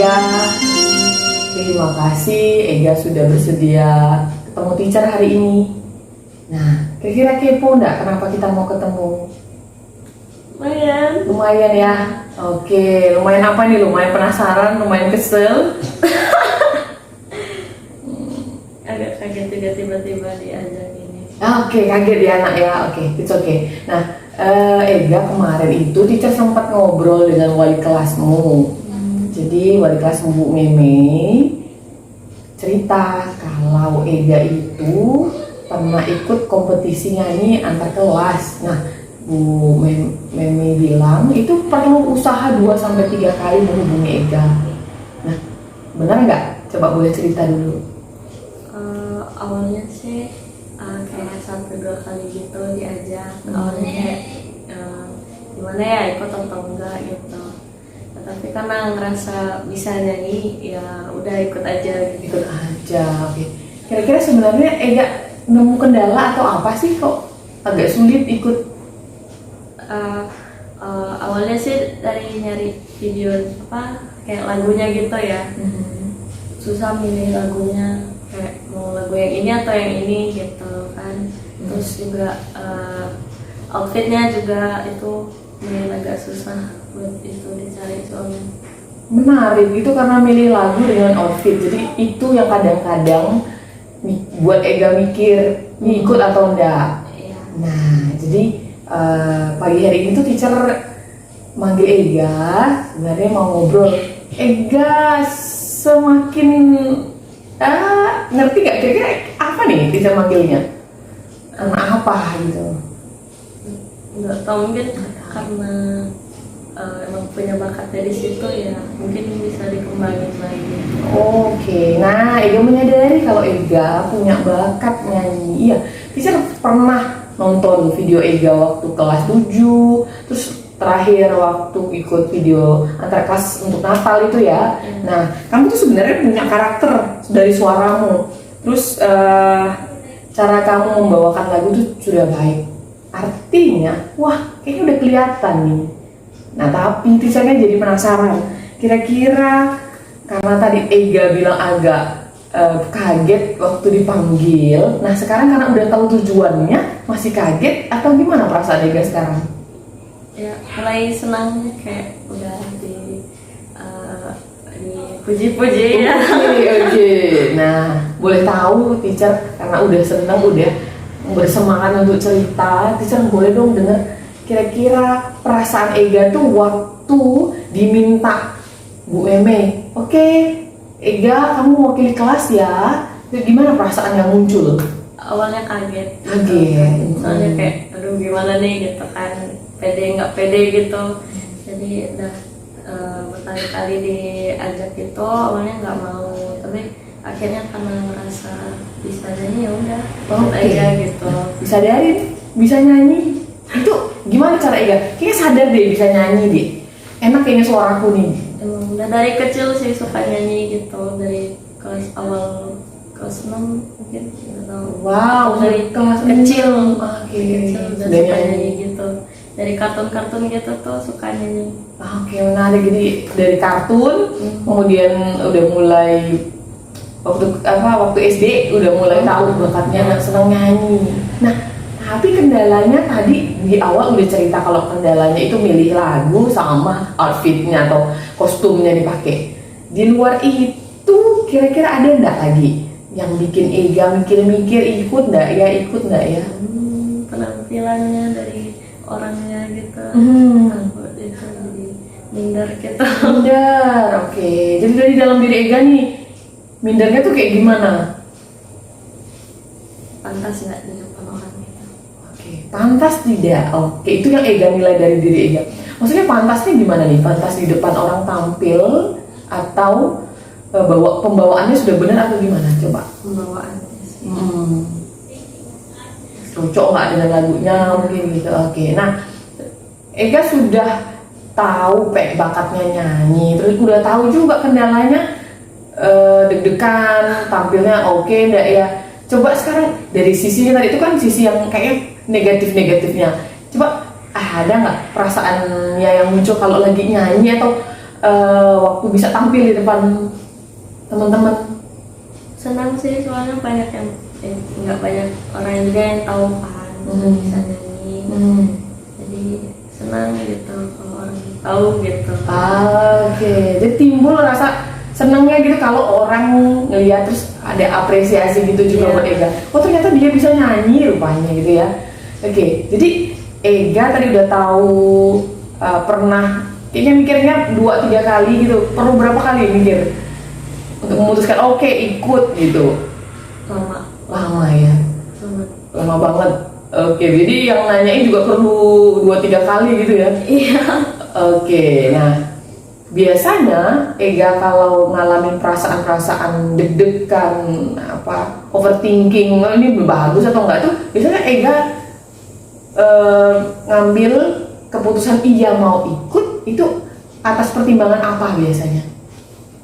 Ega. Terima kasih Ega sudah bersedia ketemu teacher hari ini. Nah, kira-kira kepo enggak kenapa kita mau ketemu? Lumayan. Lumayan ya. Oke, lumayan apa nih? Lumayan penasaran, lumayan kesel. Agak kaget juga tiba-tiba diajak ini. Oke, kaget ya anak ya. Oke, it's okay. Nah, Ega kemarin itu teacher sempat ngobrol dengan wali kelasmu. Jadi wali kelas Bu Meme cerita kalau Ega itu pernah ikut kompetisi nyanyi antar kelas. Nah, Bu Meme bilang itu perlu usaha 2-3 kali menghubungi Ega. Nah, benar nggak? Coba boleh cerita dulu. Awalnya sih kayak 1-2 kali gitu diajak. Awalnya kayak gimana ya, ikut atau enggak gitu. Tapi karena ngerasa bisa nyanyi, ya udah ikut aja gitu. Ikut aja. Oke. Kira-kira sebenarnya Ega nemu kendala atau apa sih kok agak sulit ikut? Awalnya sih dari nyari video kayak lagunya gitu ya. Susah milih lagunya, kayak mau lagu yang ini atau yang ini gitu kan. Terus juga outfitnya juga itu agak susah buat itu dicari soalnya. Menarik itu karena milih lagu dengan outfit. Jadi itu yang kadang-kadang buat Ega mikir ngikut atau enggak. Iya. Nah, jadi pagi hari ini tuh teacher manggil Ega, sebenarnya mau ngobrol. Ega semakin ngerti gak kira-kira apa nih teacher manggilnya? Karena apa gitu? Nggak tahu, mungkin karena emang punya bakatnya di situ ya, mungkin bisa dikembangin lagi. Oke, nah Ega menyadari kalau Ega punya bakat nyanyi. Iya, teacher pernah nonton video Ega waktu kelas 7, terus terakhir waktu ikut video antar kelas untuk Natal itu ya. Nah, kamu tuh sebenarnya punya karakter dari suaramu. Terus cara kamu membawakan lagu tuh sudah baik. Artinya, wah kayaknya udah kelihatan nih. Nah, tapi teachernya jadi penasaran. Kira-kira karena tadi Ega bilang agak kaget waktu dipanggil. Nah, sekarang karena udah tahu tujuannya, masih kaget atau gimana perasaan Ega sekarang? Ya, mulai senang, kayak udah dipuji-puji ya. Oke. Nah, boleh tahu teacher karena udah senang, udah bersemangat untuk cerita, teacher boleh dong dengar kira-kira perasaan Ega tuh waktu diminta Bu Meme, oke, Ega kamu mewakili kelas ya, gimana perasaan yang muncul? Awalnya kaget. Kaget. Soalnya kayak aduh gimana nih gitu kan, pede nggak pede gitu. Jadi udah berkali-kali diajak gitu, awalnya nggak mau, tapi akhirnya karena ngerasa bisa nyanyi ya udah ikut aja gitu. Bisa dari bisa nyanyi itu gimana cara Ega? Kayaknya sadar deh bisa nyanyi deh. Enak kayaknya suaraku nih. Emang udah dari kecil sih suka nyanyi gitu, dari kelas awal kelas 6 mungkin nggak tahu. Wow, dari kelas kecil. Oke. Kecil udah Sudah suka nyanyi. nyanyi gitu. Dari kartun-kartun gitu tuh suka nyanyi. Oke, menarik. Jadi dari kartun, kemudian udah mulai waktu SD udah mulai tahu bakatnya senang nyanyi. Nah, tapi kendalanya tadi di awal udah cerita kalau kendalanya itu milih lagu sama outfitnya atau kostumnya dipakai. Di luar itu kira-kira ada enggak lagi yang bikin Ega mikir-mikir ikut enggak ya? Penampilannya dari orangnya gitu. Takut itu jadi minder gitu. Minder, oke. Jadi dari dalam diri Ega nih, mindernya tuh kayak gimana? Pantas nggak di depan orang gitu. Oke, pantas tidak. Oke, itu yang Ega nilai dari diri Ega. Maksudnya pantasnya gimana nih? Pantas di depan orang tampil atau pembawaannya sudah benar atau gimana? Coba. Pembawaannya sih. Cocok nggak dengan lagunya mungkin gitu. Oke, nah Ega sudah tahu bakatnya nyanyi, terus udah tahu juga kendalanya deg-degan, tampilnya oke enggak ya. Coba sekarang dari sisinya tadi itu kan sisi yang kayak negatif-negatifnya. Coba ada nggak perasaannya yang muncul kalau lagi nyanyi atau waktu bisa tampil di depan teman-teman? Senang sih, soalnya banyak yang nggak banyak orang juga yang tahu kan bisa nyanyi. Jadi senang gitu kalau orang tahu gitu. Oke, jadi timbul rasa senangnya gitu kalau orang ngeliat terus ada apresiasi gitu juga Iya. buat Ega. Oh ternyata dia bisa nyanyi rupanya gitu ya. Oke, jadi Ega tadi udah tahu pernah kayaknya mikirnya 2-3 kali gitu. Perlu berapa kali mikir untuk memutuskan oke ikut gitu? Lama Lama ya, banget. lama banget. Oke, jadi yang nanyain juga perlu 2-3 kali gitu ya. Iya. Oke, nah biasanya Ega kalau ngalamin perasaan-perasaan deg-degan, overthinking, ini bagus atau enggak tuh, biasanya Ega ngambil keputusan iya mau ikut itu atas pertimbangan apa biasanya?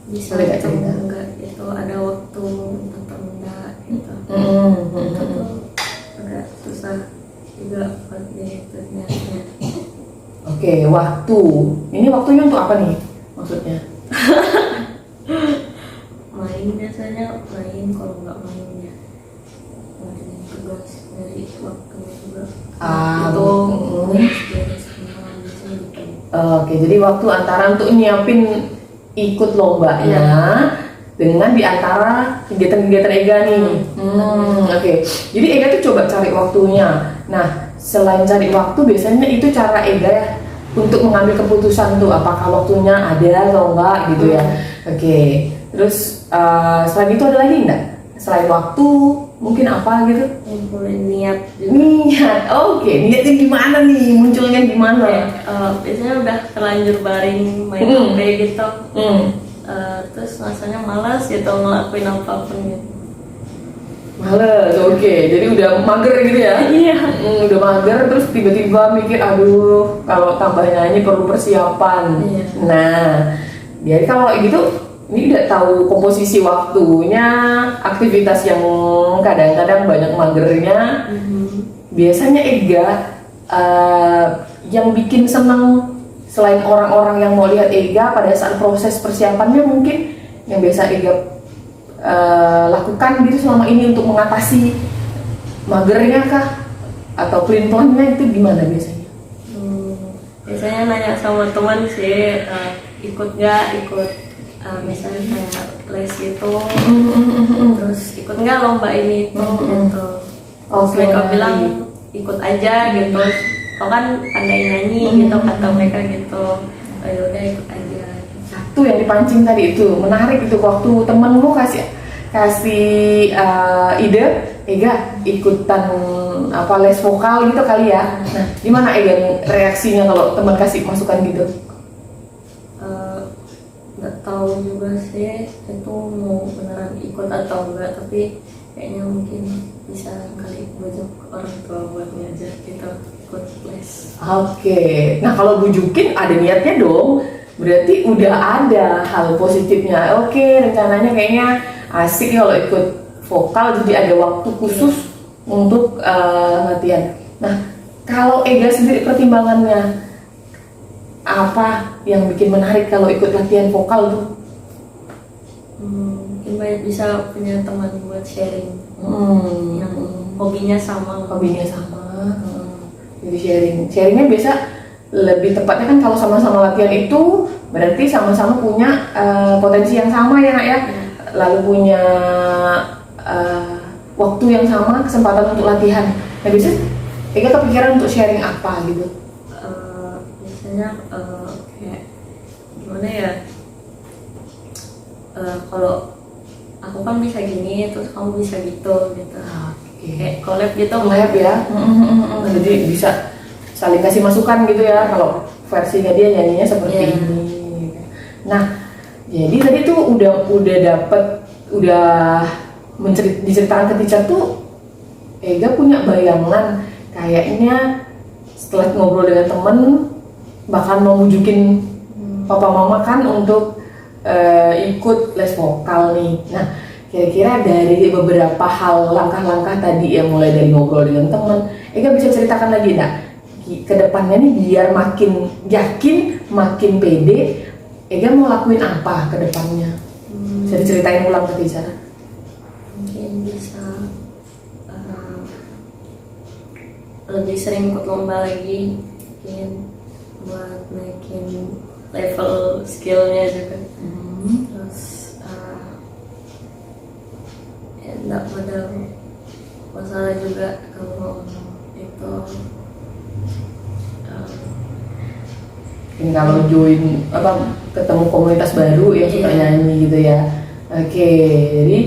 Bisa Boleh nggak atau cerita? enggak itu ada waktu atau enggak gitu. Itu tuh agak susah juga buat dihitungnya. Oke, waktu. Ini waktunya untuk apa nih maksudnya? Main biasanya main, kalau nggak mainnya ngerjain tugas dari waktu juga. Itu beres semua biasanya gitu. Oke, jadi waktu antara untuk nyiapin ikut lombanya dengan di antara kegiatan-kegiatan Ega nih. Oke, jadi Ega tuh coba cari waktunya. Nah, selain cari waktu, biasanya itu cara Ega ya untuk mengambil keputusan tuh apakah waktunya ada atau enggak gitu ya. Oke, terus selain itu ada lagi enggak? Selain waktu, mungkin apa gitu? Ngumpulin niat juga. Niat, oke, niatnya gimana nih? Munculnya gimana? Biasanya udah terlanjur baring main HP gitu. Terus rasanya malas gitu ngelakuin apapun gitu. Males, oke. Jadi udah mager gitu ya? Iya. Udah mager terus tiba-tiba mikir, aduh, kalau tambah nyanyi perlu persiapan. Iya. Nah, jadi kalau gitu, ini udah tahu komposisi waktunya, aktivitas yang kadang-kadang banyak magernya. Biasanya Ega yang bikin seneng selain orang-orang yang mau lihat Ega pada saat proses persiapannya mungkin yang biasa Ega lakukan gitu selama ini untuk mengatasi magernya kah atau pelin-pelannya itu gimana biasanya? Biasanya nanya sama teman sih, ikut nggak ikut misalnya kayak les gitu, terus ikut nggak lomba ini itu gitu. Terus mereka bilang ikut aja gitu, oh kan pandai nyanyi gitu kata mereka gitu. Oh yaudah ikut aja. Itu yang dipancing tadi itu menarik itu waktu temenmu kasih ide Ega ikutan les vokal gitu kali ya. Nah, gimana Ega reaksinya kalau teman kasih masukan gitu? Nggak tahu juga sih itu mau beneran ikut atau enggak, tapi kayaknya mungkin bisa kali bujuk orang tua buat ngajar kita ikut les. Oke, nah kalau bujukin ada niatnya dong, berarti udah ada hal positifnya. Oke, rencananya kayaknya asik kalau ikut vokal, jadi ada waktu khusus untuk latihan. Nah, kalau Ega sendiri pertimbangannya apa yang bikin menarik kalau ikut latihan vokal tuh? Mungkin banyak bisa punya teman buat sharing yang hobinya sama. Jadi sharingnya biasa lebih tepatnya kan kalau sama-sama latihan itu berarti sama-sama punya potensi yang sama ya Nak ya. Lalu punya waktu yang sama, kesempatan untuk latihan. Nah biasanya Ega kepikiran untuk sharing apa gitu? Biasanya kayak gimana ya, kalau aku kan bisa gini terus kamu bisa gitu kayak collab gitu. Collab ya. Jadi bisa saling kasih masukan gitu ya kalau versinya dia nyanyinya seperti ini. Nah, jadi tadi tuh udah diceritakan ke teacher tuh Ega punya bayangan kayaknya setelah ngobrol dengan temen bahkan mau mujukin papa mama kan untuk ikut les vokal nih. Nah, kira-kira dari beberapa hal langkah-langkah tadi yang mulai dari ngobrol dengan temen, Ega bisa ceritakan lagi enggak? Kedepannya nih biar makin yakin, makin pede Ega mau lakuin apa ke depannya? Bisa diceritain ulang ke teacher? Mungkin bisa lebih sering ikut lomba lagi, mungkin buat naikin level skillnya juga. Terus ya enggak pada masalah juga kalau itu Mungkin kalau join ketemu komunitas baru yang suka nyanyi gitu ya. Oke, jadi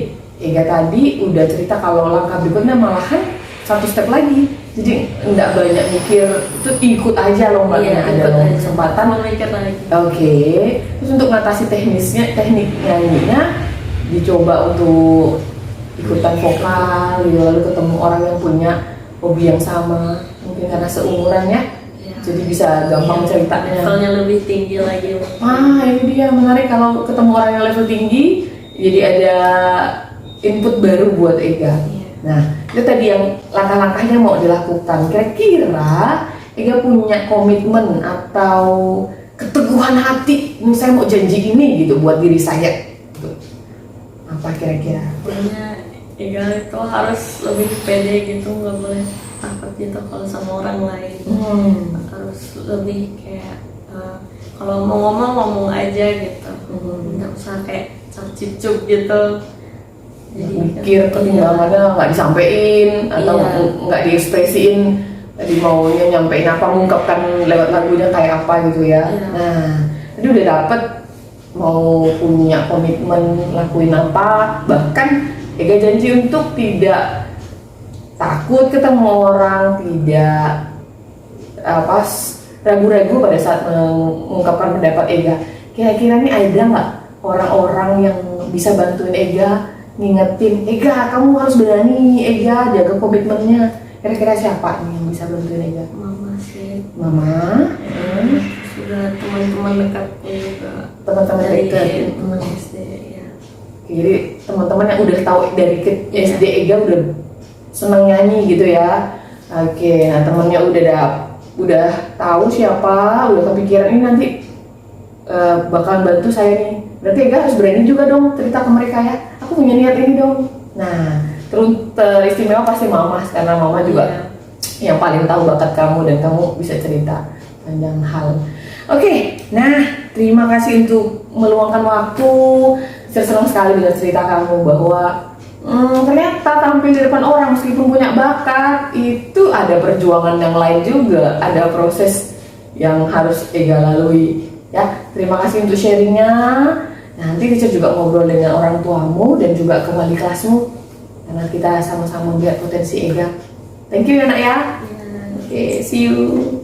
Ega tadi udah cerita kalau langkah berikutnya malahan satu step lagi. Jadi nggak banyak mikir, itu ikut aja lombanya, ada kesempatan. memikir lagi. Oke, terus untuk ngatasi teknik nyanyinya dicoba untuk ikutan vokal, gitu, lalu ketemu orang yang punya hobi yang sama, mungkin karena seumuran ya. Jadi bisa gampang ceritanya. Levelnya lebih tinggi lagi. Ini dia menarik kalau ketemu orang yang level tinggi, jadi ada input baru buat Ega. Nah, itu tadi yang langkah-langkahnya mau dilakukan. Kira-kira Ega punya komitmen atau keteguhan hati, ini saya mau janji ini gitu buat diri saya. Gitu. Apa kira-kira? Pokoknya Ega itu harus lebih pede gitu, nggak boleh takut gitu kalau sama orang lain. Harus lebih kayak kalau mau ngomong aja gitu, nggak usah kayak cip-cip gitu. Jadi Mikir ketinggalannya nggak disampaikan atau nggak diekspresiin, tadi maunya nyampein apa, mengungkapkan lewat lagunya kayak apa gitu ya. Nah, tadi udah dapet mau punya komitmen lakuin apa, bahkan Ega janji untuk tidak takut ketemu orang, tidak ragu-ragu pada saat mengungkapkan pendapat Ega. Kira-kira nih ada nggak orang-orang yang bisa bantuin Ega, ngingetin Ega kamu harus berani, Ega jaga komitmennya? Kira-kira siapa nih yang bisa bantuin Ega? Mama sih. Mama? Sudah teman-teman dekatku juga. Teman-teman dekat. Teman SD ya. Jadi teman-teman yang udah tahu dari SD Ega udah seneng nyanyi gitu ya. Oke, nah temennya udah tahu siapa, udah kepikiran ini nanti bakalan bantu saya nih. Berarti Ega harus berani juga dong cerita ke mereka ya. Aku punya niat ini dong. Nah, teristimewa pasti Mama, karena Mama juga yang paling tahu bakat kamu dan kamu bisa cerita banyak hal. Oke, nah terima kasih untuk meluangkan waktu. Saya senang sekali dengan cerita kamu bahwa ternyata tampil di depan orang meskipun punya bakat itu ada perjuangan yang lain juga, ada proses yang harus Ega lalui. Ya, terima kasih untuk sharingnya. Nanti teacher juga ngobrol dengan orang tuamu dan juga ke wali kelasmu karena kita sama-sama lihat potensi Ega. Thank you ya nak ya. Oke, see you.